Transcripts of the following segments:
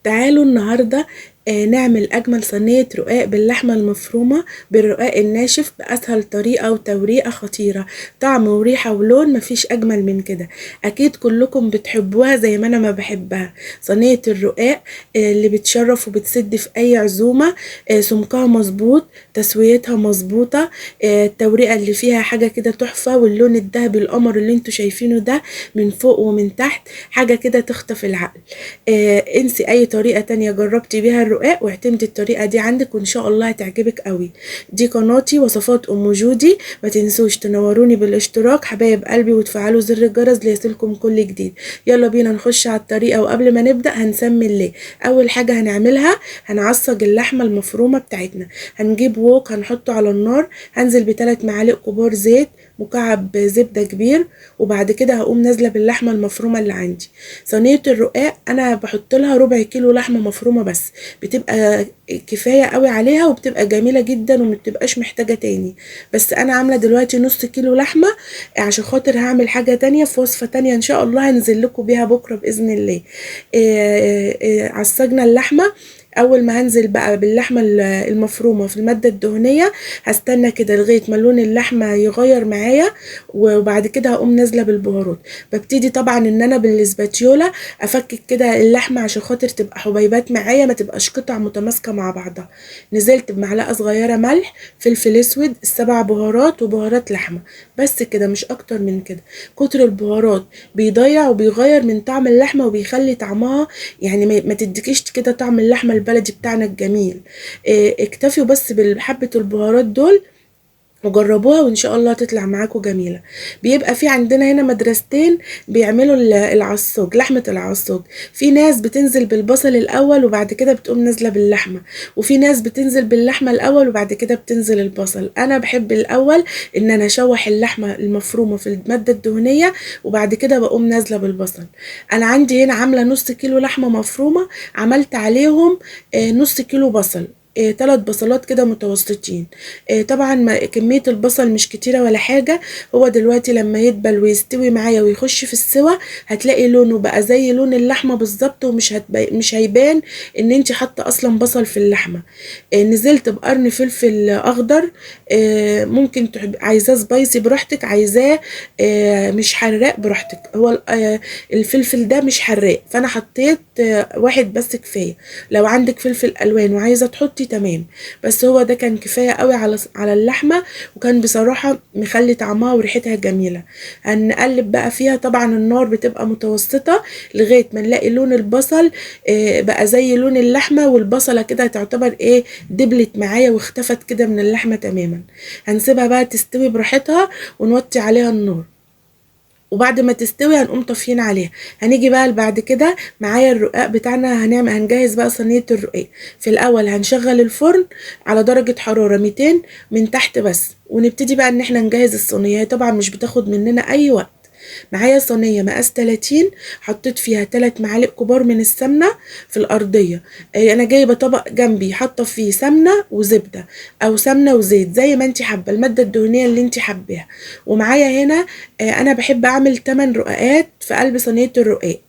تعالوا النهاردة نعمل أجمل صينية رقاق باللحمة المفرومة بالرقاق الناشف بأسهل طريقة وتوريقة خطيرة. طعم وريحة ولون مفيش أجمل من كده. أكيد كلكم بتحبوها زي ما أنا ما بحبها. صينية الرقاق اللي بتشرف وبتسد في أي عزومة. سمكها مظبوط، تسويتها مظبوطة، التوريقة اللي فيها حاجة كده تحفة، واللون الذهبي القمر اللي انتوا شايفينه ده من فوق ومن تحت حاجة كده تخطف العقل. انسي اي طريقة تانية جربتي بيها الرقاق واعتمدي الطريقة دي عندك وان شاء الله هتعجبك قوي. دي قناتي وصفات ام جودي، ما تنسوش تنوروني بالاشتراك حبايب قلبي وتفعلوا زر الجرس ليصلكم كل جديد. يلا بينا نخش على الطريقة، وقبل ما نبدأ هنسمي الله. اول حاجة هنعملها هنعصج اللحمة المفرومة بتاعتنا. هنجيب ووك هنحطه على النار، هنزل ب3 معالق كبار زيت، مكعب زبدة كبير، وبعد كده هقوم نازلة باللحمة المفرومة اللي عندي. صينية الرقاق انا بحط لها ربع كيلو لحمة مفرومة بس، بتبقى كفاية قوي عليها وبتبقى جميلة جدا ومبتبقاش محتاجة تاني. بس انا عاملة دلوقتي نص كيلو لحمة عشان خاطر هعمل حاجة تانية في وصفة تانية ان شاء الله هنزل لكم بيها بكرة بإذن الله. عصجنا اللحمة. اول ما هنزل بقى باللحمه المفرومه في الماده الدهنيه، هستنى كده لغايه ما لون اللحمه يغير معايا، وبعد كده هقوم نازله بالبهارات. ببتدي طبعا ان انا بالسباتيولا افكك كده اللحمه عشان خاطر تبقى حبيبات معايا، ما تبقاش قطع متماسكه مع بعضها. نزلت بمعلقه صغيره ملح، فلفل اسود، السبع بهارات وبهارات لحمه. بس كده مش اكتر من كده. كتر البهارات بيضيع وبيغير من طعم اللحمه وبيخلي طعمها يعني ما تديكيش كده طعم اللحمه البلدي بتاعنا الجميل. اكتفوا بس بحبه البهارات دول وجربوها وان شاء الله تطلع معاكم جميله. بيبقى في عندنا هنا مدرستين بيعملوا العصاج، لحمه العصاج. في ناس بتنزل بالبصل الاول وبعد كده بتقوم نازله باللحمه، وفي ناس بتنزل باللحمه الاول وبعد كده بتنزل البصل. انا بحب الاول ان انا اشوح اللحمه المفرومه في الماده الدهنيه وبعد كده بقوم نازله بالبصل. انا عندي هنا عامله نص كيلو لحمه مفرومه، عملت عليهم نص كيلو بصل، 3 بصلات كده متوسطين. طبعا كمية البصل مش كتيرة ولا حاجة. هو دلوقتي لما يدبل ويستوي معايا ويخش في السوا هتلاقي لونه بقى زي لون اللحمة بالظبط، ومش مش هيبان ان انت حاطة اصلا بصل في اللحمة. نزلت بقرن فلفل اخضر، ممكن عايزاه سبايسي براحتك، عايزاه مش حراق براحتك. هو الفلفل ده مش حراق فانا حطيت واحد بس كفاية. لو عندك فلفل الوان وعايزة تحطي تمام، بس هو ده كان كفاية قوي على اللحمة، وكان بصراحة مخلي طعمها وريحتها جميلة. هنقلب بقى فيها، طبعا النار بتبقى متوسطة لغاية ما نلاقي لون البصل بقى زي لون اللحمة، والبصلة كده تعتبر دبلت معايا واختفت كده من اللحمة تماما. هنسيبها بقى تستوي براحتها ونوطي عليها النار، وبعد ما تستوي هنقوم طافيين عليها. هنيجي بقى بعد كده معايا الرقاق بتاعنا، هنجهز بقى صينيه الرقاق. في الاول هنشغل الفرن على درجه حراره 200 من تحت بس، ونبتدي بقى ان احنا نجهز الصينيه. هي طبعا مش بتاخد مننا اي وقت. معايا صينيه مقاس 30، حطيت فيها 3 معالق كبار من السمنه في الارضيه. انا جايبه طبق جنبي حاطه فيه سمنه وزبده او سمنه وزيت زي ما انت حابه، الماده الدهنيه اللي انت حباها. ومعايا هنا انا بحب اعمل 8 رقاقات في قلب صينيه الرقاق.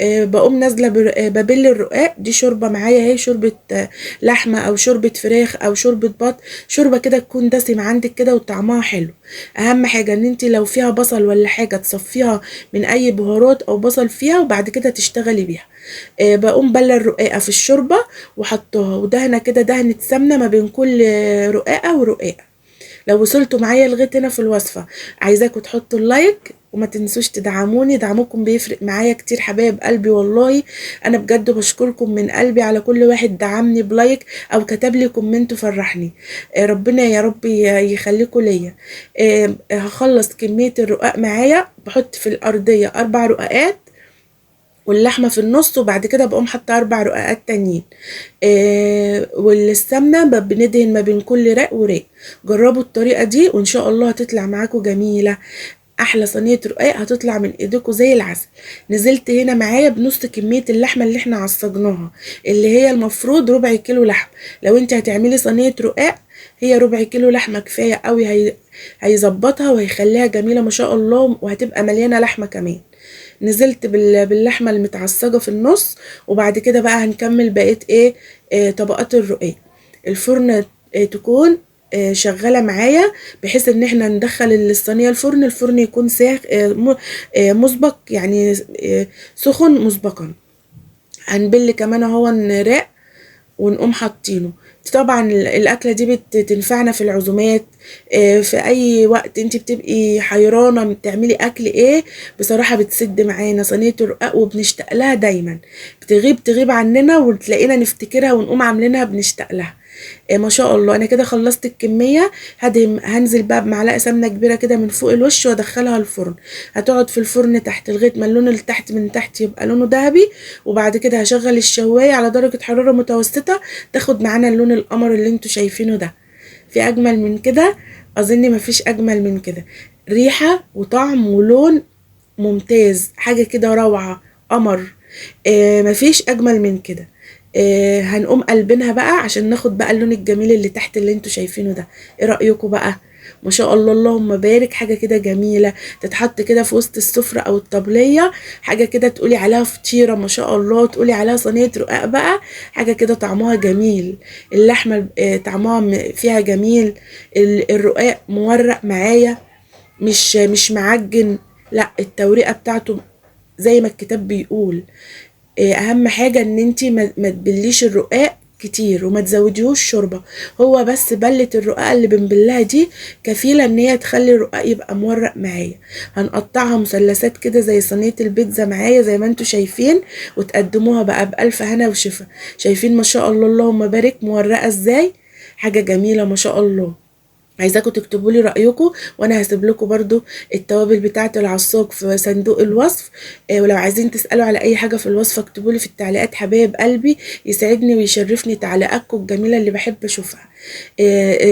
بقوم نازله ببل الرقاق. دي شوربه معايا اهي، شوربه لحمه او شوربه فراخ او شوربه بط، شوربه كده تكون دسمه عندك كده وطعمها حلو. اهم حاجه ان انت لو فيها بصل ولا حاجه تصفيها من اي بهارات او بصل فيها وبعد كده تشتغلي بيها. بقوم بله الرقاقه في الشوربه وحطها، ودهنه كده دهنه سمنه ما بين كل رقاقه ورقاقه. لو وصلتوا معايا لغايه هنا في الوصفه، عايزاكم تحطوا اللايك وما تنسوش تدعموني، دعمكم بيفرق معايا كتير حبايب قلبي والله. انا بجد بشكركم من قلبي على كل واحد دعمني بلايك او كتب لي كومنت فرحني. ربنا يا رب يخليكم ليا. هخلص كميه الرقاق معايا، بحط في الارضيه 4 رقاقات واللحمه في النص، وبعد كده بقوم حاطه 4 رقاقات تانيين. والسمنه بندهن ما بين كل رق ورق. جربوا الطريقه دي وان شاء الله هتطلع معاكم جميله. احلى صينيه رقاق هتطلع من ايديكم زي العسل. نزلت هنا معايا بنص كميه اللحمه اللي احنا عصجناها، اللي هي المفروض ربع كيلو لحم. لو انت هتعملي صينيه رقاق هي ربع كيلو لحمه كفايه قوي، هيظبطها وهيخليها جميله ما شاء الله، وهتبقى مليانه لحمه كمان. نزلت باللحمه المتعصجه في النص، وبعد كده بقى هنكمل بقيه ايه، طبقات الرقاق. الفرن تكون شغاله معايا، بحيث ان احنا ندخل الصينيه الفرن، الفرن يكون ساخ مسبق يعني، سخن مسبقا. هنبل كمان اهو الراق ونقوم حاطينه. طبعا الاكله دي بتنفعنا في العزومات، في اي وقت انت بتبقي حيرانه بتعملي اكل ايه، بصراحه بتسد معانا صينيه الرقاق، وبنشتاق لها دايما. تغيب عننا وتلاقينا نفتكرها ونقوم عاملينها بنشتاق لها. ما شاء الله انا كده خلصت الكميه. هنزل بقى بمعلقه سمنه كبيره كده من فوق الوش وادخلها الفرن. هتقعد في الفرن تحت لغايه ما اللون اللي تحت من تحت يبقى لونه ذهبي، وبعد كده هشغل الشوايه على درجه حراره متوسطه، تاخد معانا اللون القمر اللي انتوا شايفينه ده. في اجمل من كده؟ اظن مفيش اجمل من كده. ريحه وطعم ولون ممتاز، حاجه كده روعه، قمر. مفيش اجمل من كده. هنقوم قلبينها بقى عشان ناخد بقى اللون الجميل اللي تحت اللي انتوا شايفينه ده. ايه رأيكم بقى؟ ما شاء الله اللهم بارك، حاجة كده جميلة تتحط كده في وسط السفرة او الطبلية، حاجة كده تقولي عليها فطيرة ما شاء الله، تقولي عليها صينية رقاق بقى، حاجة كده طعمها جميل. اللحمة طعمها فيها جميل، الرقاق مورق معايا، مش معجن، لا التوريقة بتاعته زي ما الكتاب بيقول. اهم حاجة ان انتي ما تبليش الرقاق كتير وما تزوديهوش شوربة. هو بس بلة الرقاق اللي بنبلها دي كفيلة ان هي تخلي الرقاق يبقى مورق معايا. هنقطعها مثلثات كده زي صينية البيتزا معايا زي ما انتوا شايفين، وتقدموها بقى بألف هنا وشفا. شايفين ما شاء الله اللهم بارك مورقة ازاي، حاجة جميلة ما شاء الله. عايزاكم تكتبوا لي رأيكم، وانا هسيب لكم برضو التوابل بتاعة العصاج في صندوق الوصف. ولو عايزين تسألوا على اي حاجة في الوصفة اكتبوا لي في التعليقات، حبايب قلبي يسعدني ويشرفني تعليقاتكم الجميلة اللي بحب اشوفها.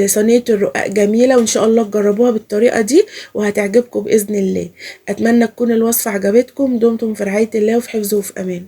صينية الرقاق جميلة، وان شاء الله تجربوها بالطريقة دي وهتعجبكم بإذن الله. اتمنى تكون الوصفة عجبتكم. دمتم في رعاية الله وفي حفظه وفي امان.